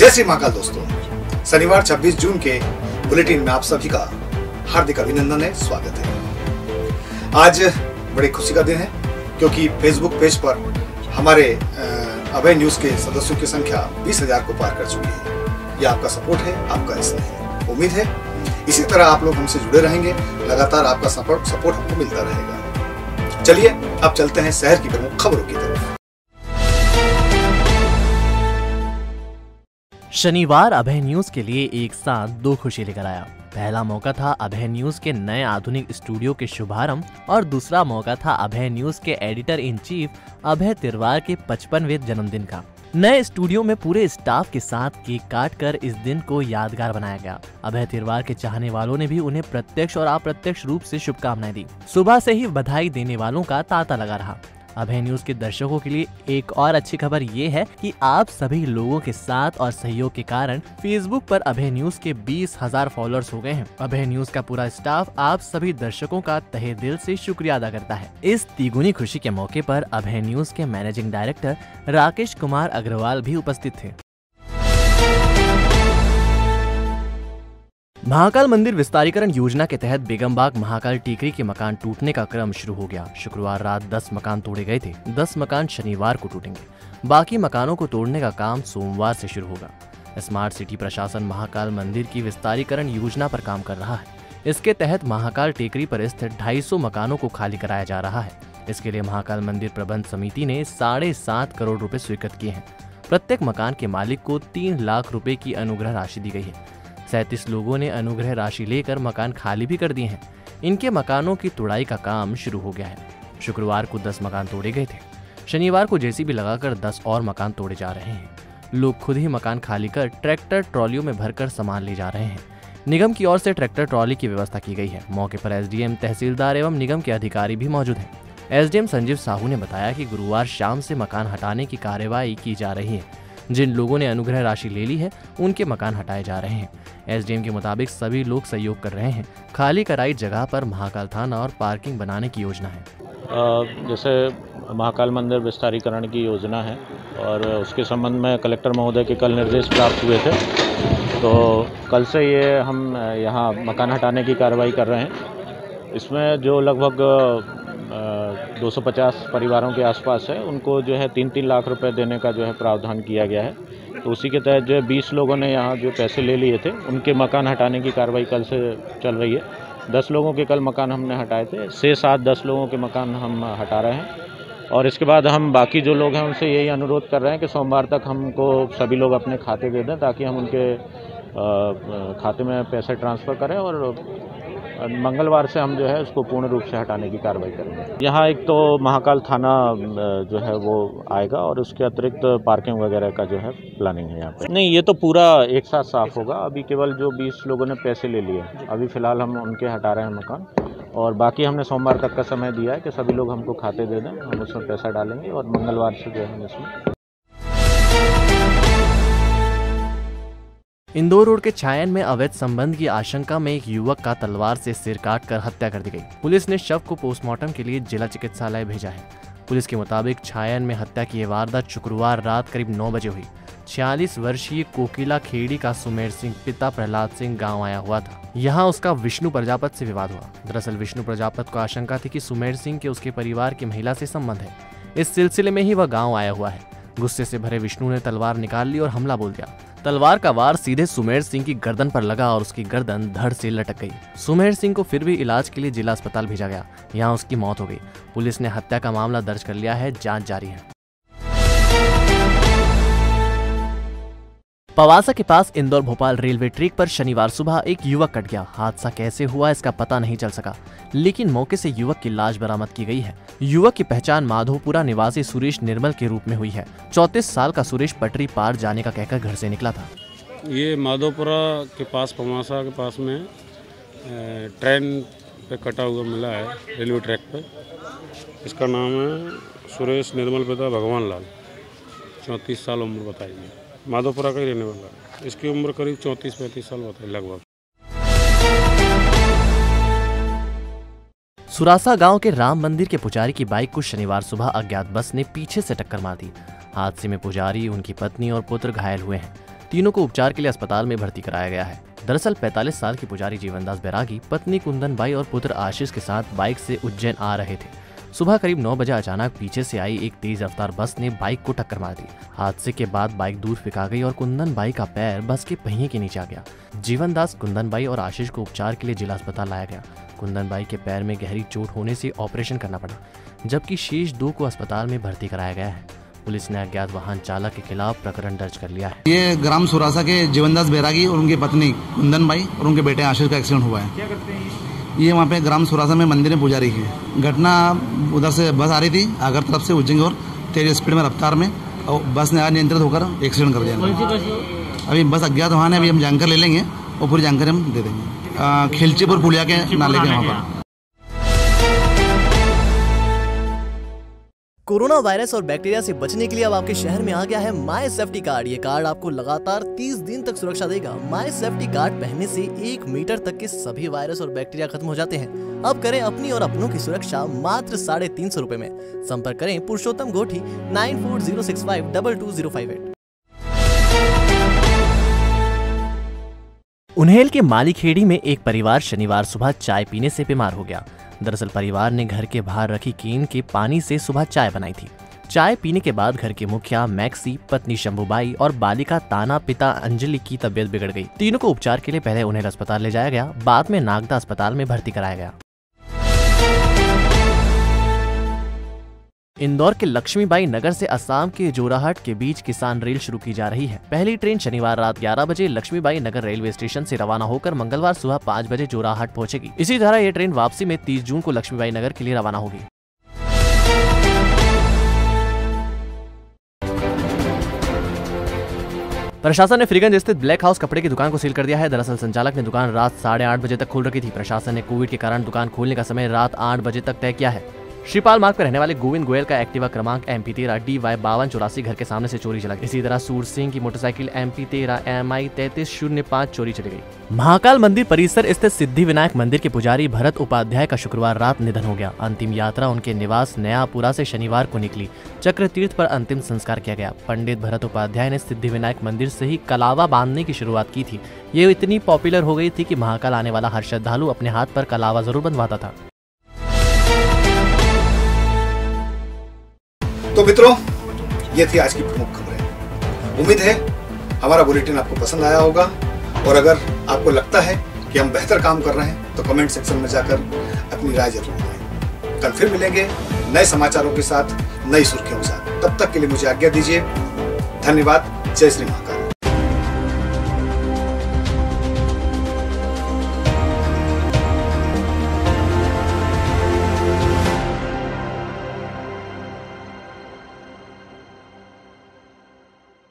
जय श्री महाकाल दोस्तों, शनिवार 26 जून के बुलेटिन में आप सभी का हार्दिक अभिनंदन है, स्वागत है। आज बड़ी खुशी का दिन है क्योंकि फेसबुक पेज पर हमारे अभय न्यूज के सदस्यों की संख्या 20,000 को पार कर चुकी है। यह आपका सपोर्ट है, आपका स्नेह है। उम्मीद है इसी तरह आप लोग हमसे जुड़े रहेंगे, लगातार आपका सपोर्ट हमको मिलता रहेगा। चलिए अब चलते हैं शहर की प्रमुख खबरों की तरफ। शनिवार अभय न्यूज के लिए एक साथ दो खुशी लेकर आया। पहला मौका था अभय न्यूज के नए आधुनिक स्टूडियो के शुभारंभ और दूसरा मौका था अभय न्यूज के एडिटर इन चीफ अभय तिरवार के 55वें जन्मदिन का। नए स्टूडियो में पूरे स्टाफ के साथ केक काटकर इस दिन को यादगार बनाया गया। अभय तिरवार के चाहने वालों ने भी उन्हें प्रत्यक्ष और अप्रत्यक्ष रूप से शुभकामनाएं दी। सुबह से ही बधाई देने वालों का तांता लगा रहा। अभय न्यूज के दर्शकों के लिए एक और अच्छी खबर ये है कि आप सभी लोगों के साथ और सहयोग के कारण फेसबुक पर अभय न्यूज के 20,000 फॉलोअर्स हो गए हैं। अभय न्यूज का पूरा स्टाफ आप सभी दर्शकों का तहे दिल से शुक्रिया अदा करता है। इस तिगुनी खुशी के मौके पर अभय न्यूज के मैनेजिंग डायरेक्टर राकेश कुमार अग्रवाल भी उपस्थित थे। महाकाल मंदिर विस्तारीकरण योजना के तहत बेगमबाग महाकाल टीकरी के मकान टूटने का क्रम शुरू हो गया। शुक्रवार रात 10 मकान तोड़े गए थे। 10 मकान शनिवार को टूटेंगे। बाकी मकानों को तोड़ने का काम सोमवार से शुरू होगा। स्मार्ट सिटी प्रशासन महाकाल मंदिर की विस्तारीकरण योजना पर काम कर रहा है। इसके तहत महाकाल टेकरी पर स्थित 250 मकानों को खाली कराया जा रहा है। इसके लिए महाकाल मंदिर प्रबंध समिति ने 7.5 करोड़ रुपए स्वीकृत किए हैं। प्रत्येक मकान के मालिक को 3 लाख रुपए की अनुग्रह राशि दी गई है। 37 लोगों ने अनुग्रह राशि लेकर मकान खाली भी कर दिए हैं। इनके मकानों की तोड़ाई का काम शुरू हो गया है। शुक्रवार को 10 मकान तोड़े गए थे। शनिवार को जेसीबी लगाकर 10 और मकान तोड़े जा रहे हैं। लोग खुद ही मकान खाली कर ट्रैक्टर ट्रॉलियों में भरकर सामान ले जा रहे हैं। निगम की ओर से ट्रैक्टर ट्रॉली की व्यवस्था की गई है। मौके पर एसडीएम, तहसीलदार एवं निगम के अधिकारी भी मौजूद हैं। एसडीएम संजीव साहू ने बताया कि गुरुवार शाम से मकान हटाने की कार्यवाही की जा रही है। जिन लोगों ने अनुग्रह राशि ले ली है उनके मकान हटाए जा रहे हैं। एसडीएम के मुताबिक सभी लोग सहयोग कर रहे हैं। खाली कराई जगह पर महाकाल थाना और पार्किंग बनाने की योजना है। जैसे महाकाल मंदिर विस्तारीकरण की योजना है और उसके संबंध में कलेक्टर महोदय के कल निर्देश प्राप्त हुए थे, तो कल से ये हम यहाँ मकान हटाने की कार्रवाई कर रहे हैं। इसमें जो लगभग 250 परिवारों के आसपास है, उनको जो है 3-3 लाख रुपए देने का जो है प्रावधान किया गया है। तो उसी के तहत जो है 20 लोगों ने यहाँ जो पैसे ले लिए थे उनके मकान हटाने की कार्रवाई कल से चल रही है। 10 लोगों के कल मकान हमने हटाए थे, 6-7-10 लोगों के मकान हम हटा रहे हैं। और इसके बाद हम बाकी जो लोग हैं उनसे यही अनुरोध कर रहे हैं कि सोमवार तक हमको सभी लोग अपने खाते दे दें ताकि हम उनके खाते में पैसे ट्रांसफ़र करें और मंगलवार से हम जो है उसको पूर्ण रूप से हटाने की कार्रवाई करेंगे। यहाँ एक तो महाकाल थाना जो है वो आएगा और उसके अतिरिक्त पार्किंग वगैरह का जो है प्लानिंग है यहाँ पे। नहीं, ये तो पूरा एक साथ साफ होगा। अभी केवल जो 20 लोगों ने पैसे ले लिए, अभी फ़िलहाल हम उनके हटा रहे हैं मकान, और बाकी हमने सोमवार तक का समय दिया है कि सभी लोग हमको खाते दे दें, हम उसमें पैसा डालेंगे और मंगलवार से जो है हम इसमें। इंदौर रोड के छायन में अवैध संबंध की आशंका में एक युवक का तलवार से सिर काटकर हत्या कर दी गई। पुलिस ने शव को पोस्टमार्टम के लिए जिला चिकित्सालय भेजा है। पुलिस के मुताबिक छायन में हत्या की वारदात शुक्रवार रात करीब 9 बजे हुई। 46 वर्षीय कोकिला खेड़ी का सुमेर सिंह पिता प्रहलाद सिंह गाँव आया हुआ था। यहाँ उसका विष्णु प्रजापत से विवाद हुआ। दरअसल विष्णु प्रजापत को आशंका थी कि सुमेर सिंह के उसके परिवार की महिला से संबंध है। इस सिलसिले में ही वह गाँव आया हुआ है। गुस्से से भरे विष्णु ने तलवार निकाल ली और हमला बोल दिया। तलवार का वार सीधे सुमेर सिंह की गर्दन पर लगा और उसकी गर्दन धड़ से लटक गई। सुमेर सिंह को फिर भी इलाज के लिए जिला अस्पताल भेजा गया। यहाँ उसकी मौत हो गई। पुलिस ने हत्या का मामला दर्ज कर लिया है, जांच जारी है। पवासा के पास इंदौर भोपाल रेलवे ट्रैक पर शनिवार सुबह एक युवक कट गया। हादसा कैसे हुआ इसका पता नहीं चल सका, लेकिन मौके से युवक की लाश बरामद की गई है। युवक की पहचान माधोपुरा निवासी सुरेश निर्मल के रूप में हुई है। 34 साल का सुरेश पटरी पार जाने का कहकर घर से निकला था। ये माधोपुरा के पास पवासा के पास में ट्रेन पे कटा हुआ मिला है, रेलवे ट्रैक पे। इसका नाम है सुरेश निर्मल, पिता भगवान लाल, 34 साल उम्र बताई गई। माधोपुरा का ही रहने वाला है। इसकी उम्र करीब 34-35 साल बताई लगभग। सुरासा गांव के राम मंदिर के पुजारी की बाइक को शनिवार सुबह अज्ञात बस ने पीछे से टक्कर मार दी। हादसे में पुजारी, उनकी पत्नी और पुत्र घायल हुए हैं। तीनों को उपचार के लिए अस्पताल में भर्ती कराया गया है। दरअसल 45 साल के पुजारी जीवनदास बैरागी पत्नी कुंदन बाई और पुत्र आशीष के साथ बाइक से उज्जैन आ रहे थे। सुबह करीब 9 बजे अचानक पीछे से आई एक तेज रफ्तार बस ने बाइक को टक्कर मार दी। हादसे के बाद बाइक दूर फेंका गई और कुंदन बाई का पैर बस के पहिए के नीचे आ गया। जीवनदास, कुंदन बाई और आशीष को उपचार के लिए जिला अस्पताल लाया गया। कुंदन बाई के पैर में गहरी चोट होने से ऑपरेशन करना पड़ा, जबकि शेष 2 को अस्पताल में भर्ती कराया गया है। पुलिस ने अज्ञात वाहन चालक के खिलाफ प्रकरण दर्ज कर लिया है। ये ग्राम सुरासा के जीवनदास बैरागी और उनकी पत्नी कुंदन बाई और उनके बेटे आशीष का एक्सीडेंट हुआ है। क्या करते हैं ये वहाँ पे ग्राम सुरासा में मंदिर में पुजारी है। घटना उधर से बस आ रही थी आगर तरफ से उज्जैन की ओर, तेज स्पीड में रफ्तार में, और बस ने अनियंत्रित होकर एक्सीडेंट कर दिया। अभी बस अज्ञात वाहन है, अभी हम जानकारी ले लेंगे और पूरी जानकारी हम दे देंगे। खिलचीपुर पुलिया के नाले के वहाँ पर। कोरोना वायरस और बैक्टीरिया से बचने के लिए अब आपके शहर में आ गया है माई सेफ्टी कार्ड। ये कार्ड आपको लगातार 30 दिन तक सुरक्षा देगा। माई सेफ्टी कार्ड पहनने से 1 मीटर तक के सभी वायरस और बैक्टीरिया खत्म हो जाते हैं। अब करें अपनी और अपनों की सुरक्षा मात्र 350 रुपए में। संपर्क करें पुरुषोत्तम गोठी 9406522058। उन्हेल के मालीखेड़ी में एक परिवार शनिवार सुबह चाय पीने से बीमार हो गया। दरअसल परिवार ने घर के बाहर रखी केन के पानी से सुबह चाय बनाई थी। चाय पीने के बाद घर के मुखिया मैक्सी, पत्नी शंभूबाई और बालिका ताना पिता अंजलि की तबीयत बिगड़ गई। तीनों को उपचार के लिए पहले उन्हेल अस्पताल ले जाया गया, बाद में नागदा अस्पताल में भर्ती कराया गया। इंदौर के लक्ष्मीबाई नगर से असम के जोराहट के बीच किसान रेल शुरू की जा रही है। पहली ट्रेन शनिवार रात 11 बजे लक्ष्मीबाई नगर रेलवे स्टेशन से रवाना होकर मंगलवार सुबह 5 बजे जोराहट पहुंचेगी। इसी तरह ये ट्रेन वापसी में 30 जून को लक्ष्मीबाई नगर के लिए रवाना होगी। प्रशासन ने फ्रीगंज स्थित ब्लैक हाउस कपड़े की दुकान को सील कर दिया है। दरअसल संचालक ने दुकान रात 8:30 बजे तक खोल रखी थी। प्रशासन ने कोविड के कारण दुकान खोलने का समय रात 8 बजे तक तय किया है। श्रीपाल मार्ग पर रहने वाले गोविंद गोयल का एक्टिवा क्रमांक MP13 DY5284 घर के सामने से चोरी चला गया। इसी तरह सूर सिंह की मोटरसाइकिल MP13 MI 3305 चोरी चली गई। महाकाल मंदिर परिसर स्थित सिद्धि विनायक मंदिर के पुजारी भरत उपाध्याय का शुक्रवार रात निधन हो गया। अंतिम यात्रा उनके निवास नयापुरा से शनिवार को निकली। चक्र तीर्थ पर अंतिम संस्कार किया गया। पंडित भरत उपाध्याय ने सिद्धि विनायक मंदिर से ही कलावा बांधने की शुरुआत की थी। ये इतनी पॉपुलर हो गई थी कि महाकाल आने वाला हर श्रद्धालु अपने हाथ पर कलावा जरूर बंधवाता था। तो मित्रों, ये थी आज की प्रमुख खबरें। उम्मीद है हमारा बुलेटिन आपको पसंद आया होगा, और अगर आपको लगता है कि हम बेहतर काम कर रहे हैं तो कमेंट सेक्शन में जाकर अपनी राय जरूर दें। कल फिर मिलेंगे नए समाचारों के साथ, नई सुर्खियों के साथ। तब तक के लिए मुझे आज्ञा दीजिए। धन्यवाद। जय श्री महाकाल।